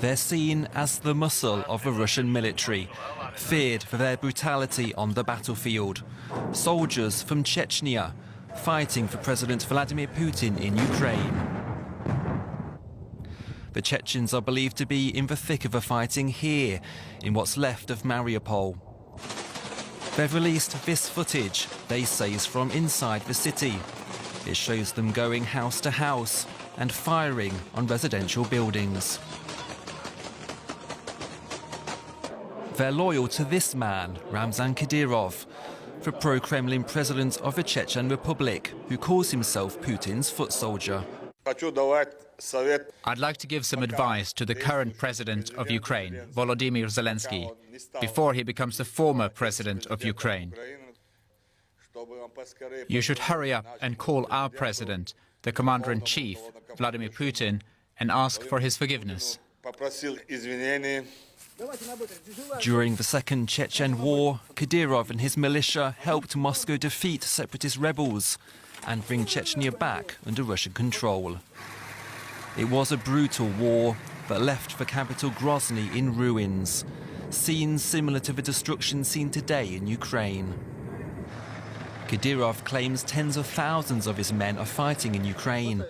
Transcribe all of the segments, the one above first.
They're seen as the muscle of the Russian military, feared for their brutality on the battlefield. Soldiers from Chechnya, fighting for President Vladimir Putin in Ukraine. The Chechens are believed to be in the thick of the fighting here, in what's left of Mariupol. They've released this footage, they say is from inside the city. It shows them going house to house and firing on residential buildings. They're loyal to this man, Ramzan Kadyrov, the pro-Kremlin president of the Chechen Republic, who calls himself Putin's foot soldier. I'd like to give some advice to the current president of Ukraine, Volodymyr Zelensky, before he becomes the former president of Ukraine. You should hurry up and call our president, the commander-in-chief, Vladimir Putin, and ask for his forgiveness. During the Second Chechen War, Kadyrov and his militia helped Moscow defeat separatist rebels and bring Chechnya back under Russian control. It was a brutal war that left the capital Grozny in ruins, scenes similar to the destruction seen today in Ukraine. Kadyrov claims tens of thousands of his men are fighting in Ukraine.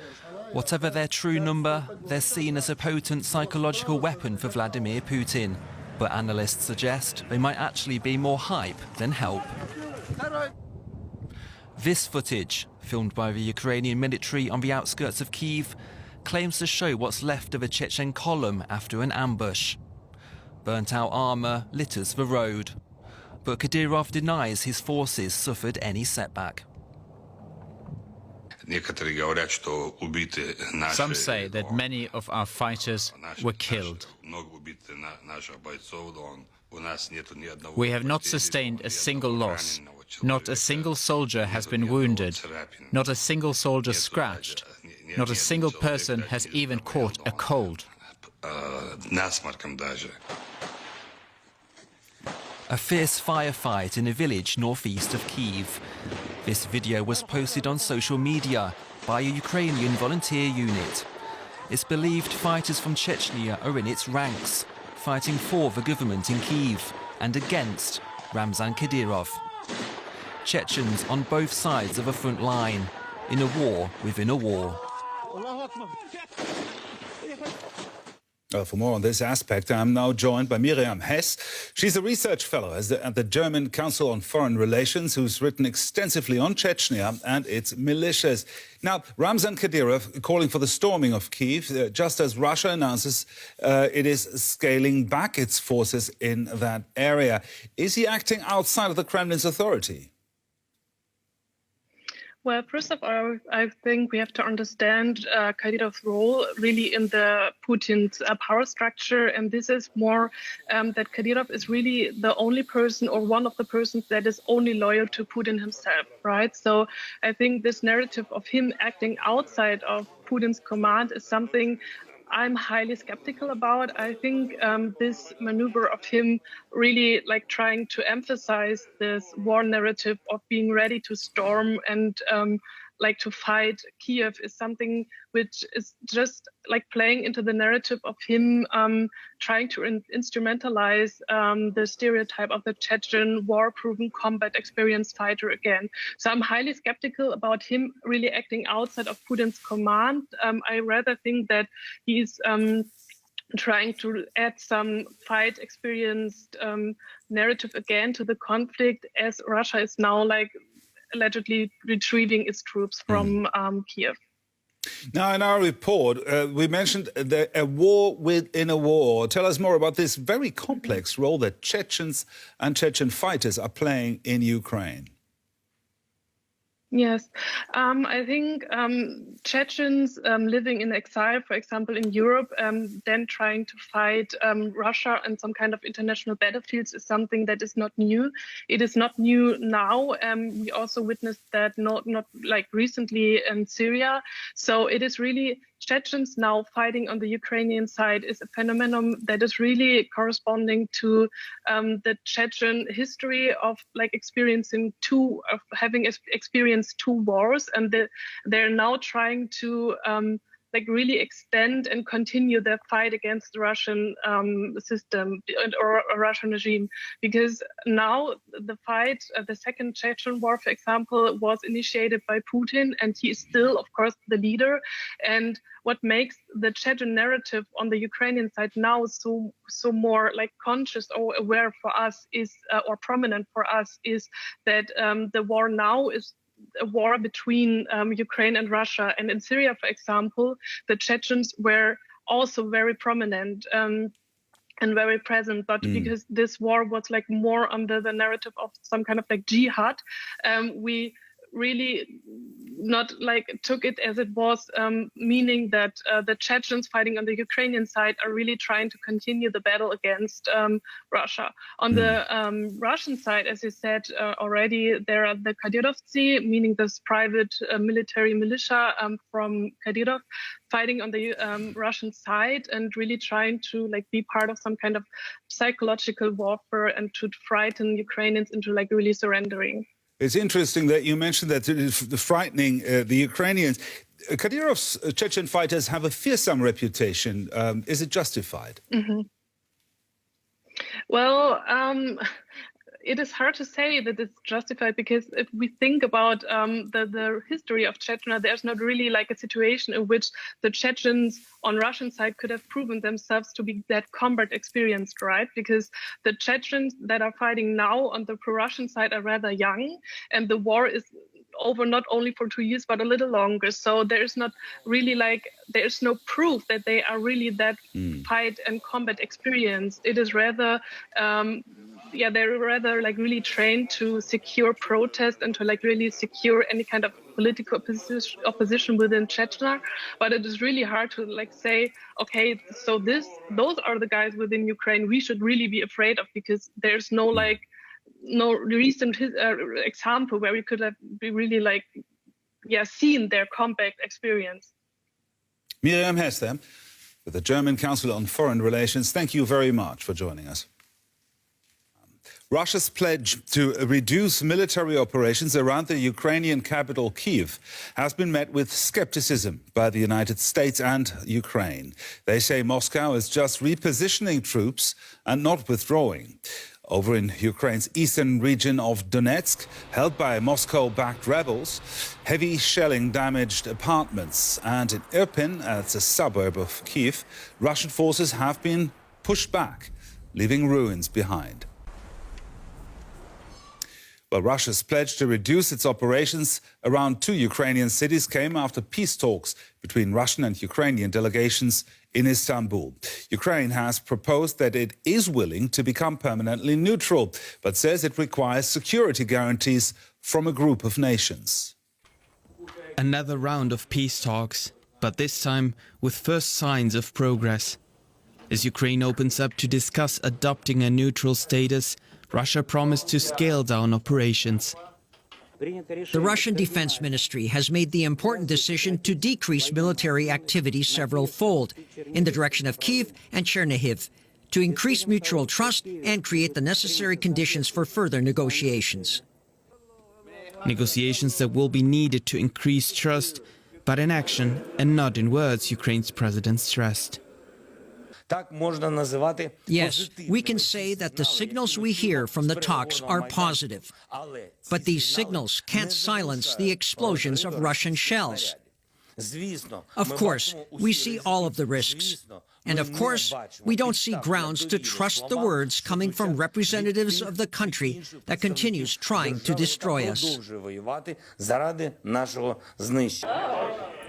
Whatever their true number, they're seen as a potent psychological weapon for Vladimir Putin. But analysts suggest they might actually be more hype than help. This footage, filmed by the Ukrainian military on the outskirts of Kyiv, claims to show what's left of a Chechen column after an ambush. Burnt-out armour litters the road. But Kadyrov denies his forces suffered any setback. Some say that many of our fighters were killed. We have not sustained a single loss. Not a single soldier has been wounded. Not a single soldier scratched. Not a single person has even caught a cold. A fierce firefight in a village northeast of Kyiv. This video was posted on social media by a Ukrainian volunteer unit. It's believed fighters from Chechnya are in its ranks, fighting for the government in Kyiv and against Ramzan Kadyrov. Chechens on both sides of a front line, in a war within a war. For more on this aspect, I'm now joined by Miriam Hess. She's a research fellow at the German Council on Foreign Relations, who's written extensively on Chechnya and its militias. Now, Ramzan Kadyrov calling for the storming of Kyiv, just as Russia announces it is scaling back its forces in that area. Is he acting outside of the Kremlin's authority? Well, first of all, I think we have to understand Kadyrov's role really in the Putin's power structure. And this is more that Kadyrov is really the only person or one of the persons that is only loyal to Putin himself, right? So I think this narrative of him acting outside of Putin's command is something I'm highly skeptical about. I think this maneuver of him really trying to emphasize this war narrative of being ready to storm and to fight Kyiv is something which is just playing into the narrative of him trying to instrumentalize the stereotype of the Chechen war-proven combat experienced fighter again. So I'm highly skeptical about him really acting outside of Putin's command. I rather think that he's trying to add some fight experienced narrative again to the conflict, as Russia is now allegedly retrieving its troops from Kyiv. Now, in our report, we mentioned a war within a war. Tell us more about this very complex role that Chechens and Chechen fighters are playing in Ukraine. Yes, I think Chechens living in exile, for example, in Europe, then trying to fight Russia on some kind of international battlefields is something that is not new. It is not new now. We also witnessed that not recently in Syria. So it is really Chechens now fighting on the Ukrainian side is a phenomenon that is really corresponding to the Chechen history of having experienced two wars, and they're now trying to like really extend and continue their fight against the Russian system or Russian regime, because now the fight, the second Chechen war, for example, was initiated by Putin, and he is still, of course, the leader. And what makes the Chechen narrative on the Ukrainian side now so more like conscious or aware for us is, or prominent for us, is that the war now is a war between Ukraine and Russia. And in Syria, for example, the Chechens were also very prominent and very present, but because this war was like more under the narrative of some kind of like jihad, we really not like took it as it was, meaning that the Chechens fighting on the Ukrainian side are really trying to continue the battle against Russia. On the Russian side, as you said already, there are the Kadyrovtsi, meaning this private military militia from Kadyrov, fighting on the Russian side and really trying to like be part of some kind of psychological warfare and to frighten Ukrainians into like really surrendering. It's interesting that you mentioned that frightening the Ukrainians. Kadyrov's Chechen fighters have a fearsome reputation. Is it justified? Well, it is hard to say that it's justified, because if we think about the history of Chechnya, there's not really like a situation in which the Chechens on Russian side could have proven themselves to be that combat experienced, right? Because the Chechens that are fighting now on the pro-Russian side are rather young, and the war is over not only for 2 years but a little longer. So there's not really like, there's no proof that they are really that fight and combat experienced. It is rather they're rather like really trained to secure protest and to like really secure any kind of political opposition within Chechnya. But it is really hard to like say, okay, so those are the guys within Ukraine we should really be afraid of, because there's no like no recent example where we could have really like seen their combat experience. Miriam Hess there, with the German Council on Foreign Relations. Thank you very much for joining us. Russia's pledge to reduce military operations around the Ukrainian capital, Kyiv, has been met with skepticism by the United States and Ukraine. They say Moscow is just repositioning troops and not withdrawing. Over in Ukraine's eastern region of Donetsk, held by Moscow-backed rebels, heavy shelling damaged apartments. And in Irpin, that's a suburb of Kyiv, Russian forces have been pushed back, leaving ruins behind. Well, Russia's pledge to reduce its operations around 2 Ukrainian cities came after peace talks between Russian and Ukrainian delegations in Istanbul. Ukraine has proposed that it is willing to become permanently neutral, but says it requires security guarantees from a group of nations. Another round of peace talks, but this time with first signs of progress. As Ukraine opens up to discuss adopting a neutral status, Russia promised to scale down operations. The Russian Defense Ministry has made the important decision to decrease military activity several-fold in the direction of Kyiv and Chernihiv, to increase mutual trust and create the necessary conditions for further negotiations. Negotiations that will be needed to increase trust, but in action and not in words, Ukraine's president stressed. Yes, we can say that the signals we hear from the talks are positive. But these signals can't silence the explosions of Russian shells. Of course, we see all of the risks. And of course, we don't see grounds to trust the words coming from representatives of the country that continues trying to destroy us.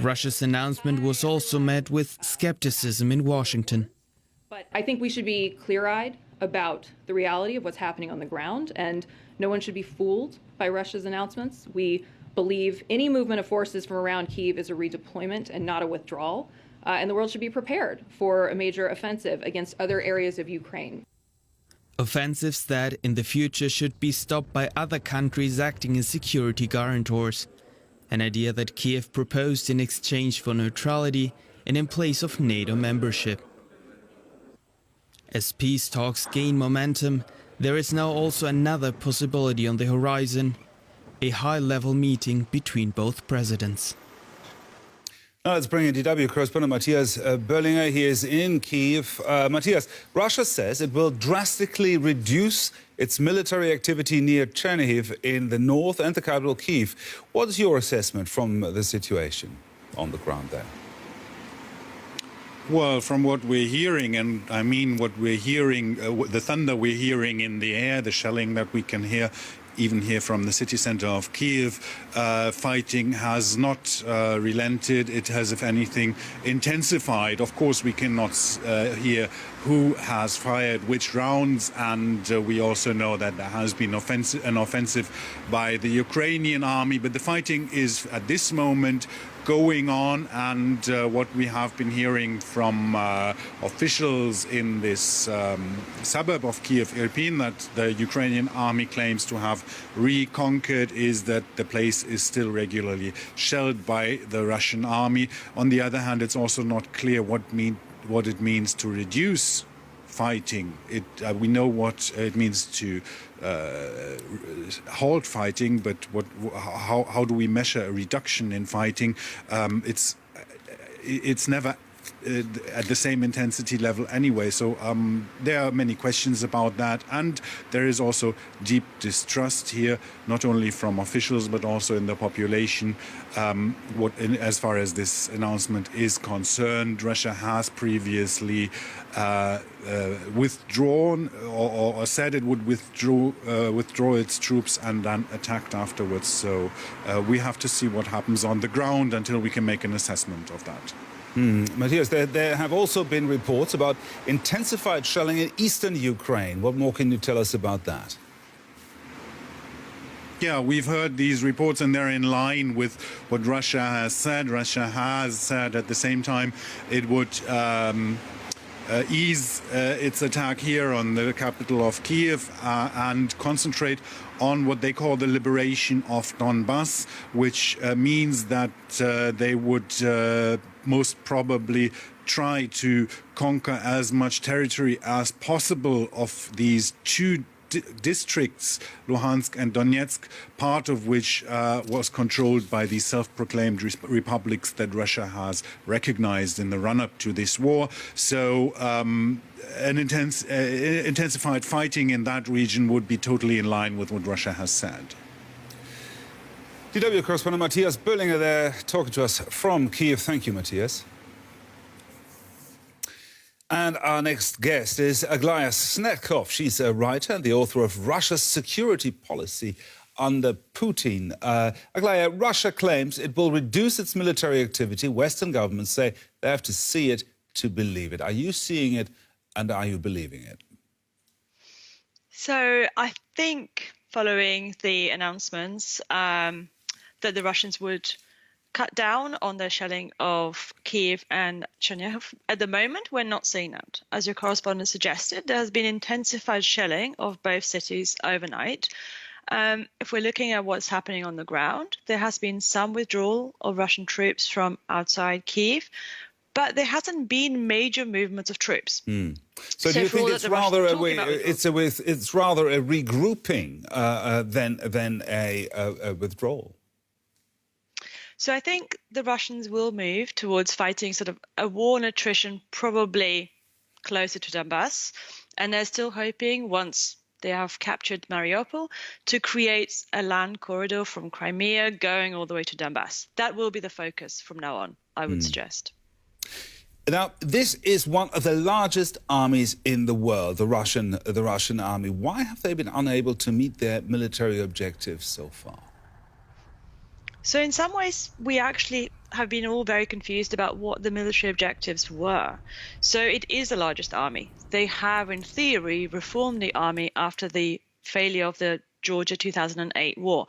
Russia's announcement was also met with skepticism in Washington. But I think we should be clear-eyed about the reality of what's happening on the ground, and no one should be fooled by Russia's announcements. We believe any movement of forces from around Kyiv is a redeployment and not a withdrawal, and the world should be prepared for a major offensive against other areas of Ukraine. Offensives that in the future should be stopped by other countries acting as security guarantors. An idea that Kyiv proposed in exchange for neutrality and in place of NATO membership. As peace talks gain momentum, there is now also another possibility on the horizon, a high-level meeting between both presidents. Now let's bring in DW correspondent Matthias Böllinger. He is in Kyiv. Matthias, Russia says it will drastically reduce its military activity near Chernihiv in the north and the capital Kyiv. What is your assessment from the situation on the ground there? Well, from what we're hearing, and I mean what we're hearing, the thunder we're hearing in the air, the shelling that we can hear, even here from the city center of Kyiv, fighting has not relented. It has, if anything, intensified. Of course, we cannot hear who has fired which rounds, and we also know that there has been an offensive by the Ukrainian army. But the fighting is, at this moment, going on, and what we have been hearing from officials in this suburb of Kyiv, Irpin, that the Ukrainian army claims to have reconquered, is that the place is still regularly shelled by the Russian army. On the other hand, it's also not clear what it means to reduce fighting. We know what it means to halt fighting, but how do we measure a reduction in fighting? It's never at the same intensity level anyway. So there are many questions about that, and there is also deep distrust here, not only from officials but also in the population. As far as this announcement is concerned, Russia has previously withdrawn or said it would withdraw its troops and then attacked afterwards. So we have to see what happens on the ground until we can make an assessment of that. Matthias, there have also been reports about intensified shelling in eastern Ukraine. What more can you tell us about that? Yeah, we've heard these reports, and they're in line with what Russia has said. Russia has said at the same time it would ease its attack here on the capital of Kyiv and concentrate on what they call the liberation of Donbass, which means that they would most probably try to conquer as much territory as possible of these two districts, Luhansk and Donetsk, part of which was controlled by the self-proclaimed republics that Russia has recognized in the run-up to this war. So an intensified fighting in that region would be totally in line with what Russia has said. DW correspondent Matthias Böllinger there talking to us from Kyiv. Thank you, Matthias. And our next guest is Aglaya Snekov. She's a writer and the author of Russia's Security Policy under Putin. Aglaya, Russia claims it will reduce its military activity. Western governments say they have to see it to believe it. Are you seeing it and are you believing it? So I think following the announcements that the Russians would cut down on their shelling of Kyiv and Chechnya. At the moment, we're not seeing that. As your correspondent suggested, there has been intensified shelling of both cities overnight. If we're looking at what's happening on the ground, there has been some withdrawal of Russian troops from outside Kyiv, but there hasn't been major movements of troops. So do you think it's rather a regrouping than a withdrawal? So I think the Russians will move towards fighting sort of a war and attrition, probably closer to Donbass. And they're still hoping, once they have captured Mariupol, to create a land corridor from Crimea going all the way to Donbass. That will be the focus from now on, I would suggest. Now, this is one of the largest armies in the world, the Russian army. Why have they been unable to meet their military objectives so far? So in some ways, we actually have been all very confused about what the military objectives were. So it is the largest army. They have, in theory, reformed the army after the failure of the Georgia 2008 war.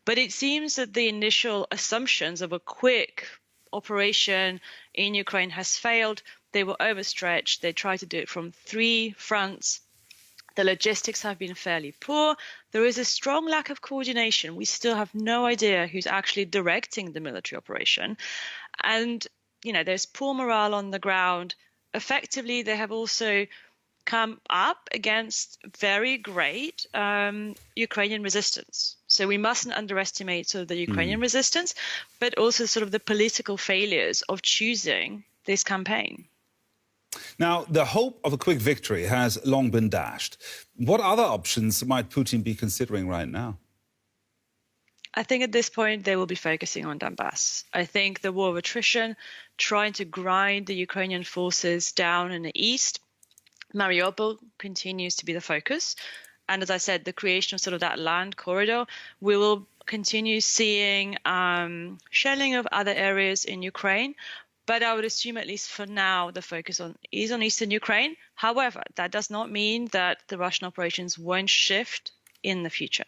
But it seems that the initial assumptions of a quick operation in Ukraine has failed. They were overstretched. They tried to do it from 3 fronts. The logistics have been fairly poor. There is a strong lack of coordination. We still have no idea who's actually directing the military operation. And, there's poor morale on the ground. Effectively, they have also come up against very great Ukrainian resistance. So we mustn't underestimate sort of the Ukrainian resistance, but also sort of the political failures of choosing this campaign. Now, the hope of a quick victory has long been dashed. What other options might Putin be considering right now? I think at this point they will be focusing on Donbass. I think the war of attrition, trying to grind the Ukrainian forces down in the east, Mariupol continues to be the focus. And as I said, the creation of sort of that land corridor, we will continue seeing shelling of other areas in Ukraine. But I would assume, at least for now, the focus is on eastern Ukraine. However, that does not mean that the Russian operations won't shift in the future.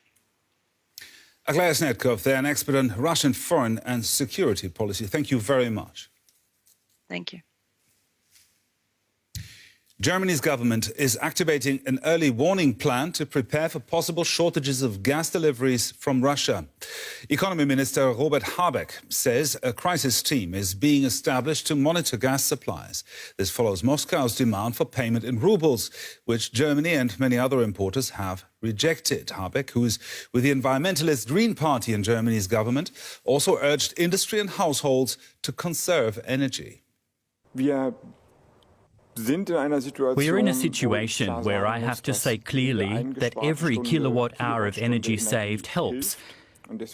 Aglaia Snetkov, they're an expert on Russian foreign and security policy. Thank you very much. Thank you. Germany's government is activating an early warning plan to prepare for possible shortages of gas deliveries from Russia. Economy Minister Robert Habeck says a crisis team is being established to monitor gas supplies. This follows Moscow's demand for payment in rubles, which Germany and many other importers have rejected. Habeck, who is with the environmentalist Green Party in Germany's government, also urged industry and households to conserve energy. We are in a situation where I have to say clearly that every kilowatt hour of energy saved helps.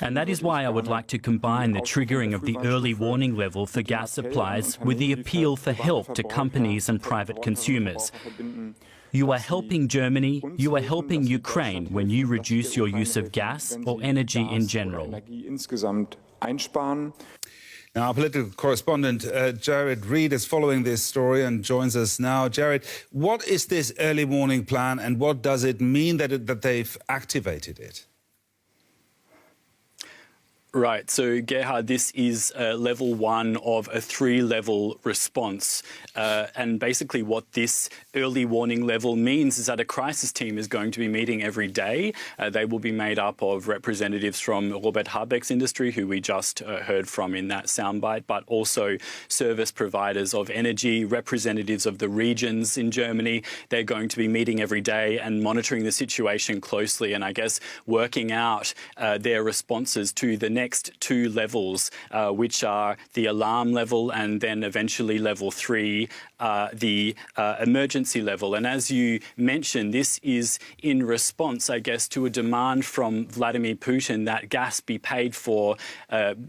And that is why I would like to combine the triggering of the early warning level for gas supplies with the appeal for help to companies and private consumers. You are helping Germany, you are helping Ukraine when you reduce your use of gas or energy in general. Now, our political correspondent, Jared Reed, is following this story and joins us now. Jared, what is this early warning plan and what does it mean that they've activated it? Right. So, Gerhard, this is level one of a three-level response. And basically what this early warning level means is that a crisis team is going to be meeting every day. They will be made up of representatives from Robert Habeck's industry, who we just heard from in that soundbite, but also service providers of energy, representatives of the regions in Germany. They're going to be meeting every day and monitoring the situation closely and, I guess, working out their responses to the next two levels, which are the alarm level and then eventually level 3, the emergency level. And as you mentioned, this is in response, I guess, to a demand from Vladimir Putin that gas be paid for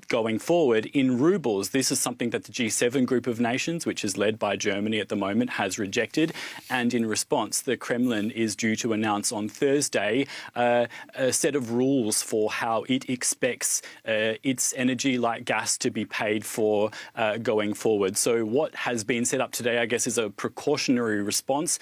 going forward in rubles. This is something that the G7 group of nations, which is led by Germany at the moment, has rejected. And in response, the Kremlin is due to announce on Thursday a set of rules for how it expects its energy, like gas, to be paid for going forward. So what has been set up today, I guess, is a precautionary response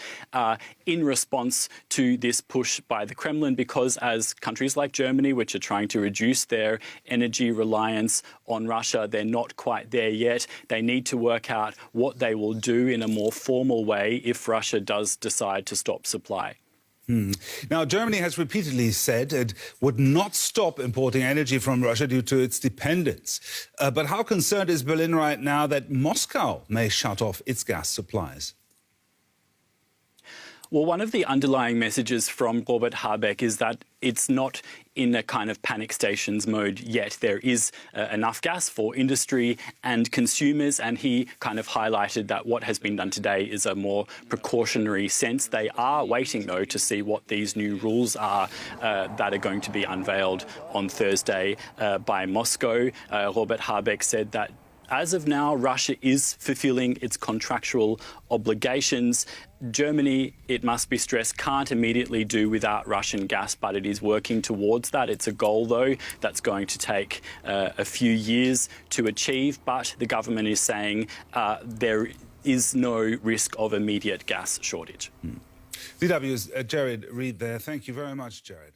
in response to this push by the Kremlin, because as countries like Germany, which are trying to reduce their energy reliance on Russia, they're not quite there yet. They need to work out what they will do in a more formal way if Russia does decide to stop supply. Now, Germany has repeatedly said it would not stop importing energy from Russia due to its dependence. But how concerned is Berlin right now that Moscow may shut off its gas supplies? Well, one of the underlying messages from Robert Habeck is that it's not in a kind of panic stations mode yet. There is enough gas for industry and consumers, and he kind of highlighted that what has been done today is a more precautionary sense. They are waiting, though, to see what these new rules are that are going to be unveiled on Thursday by Moscow. Robert Habeck said that as of now, Russia is fulfilling its contractual obligations. Germany, it must be stressed, can't immediately do without Russian gas, but it is working towards that. It's a goal, though, that's going to take a few years to achieve. But the government is saying there is no risk of immediate gas shortage. DW's Jared Reed there. Thank you very much, Jared.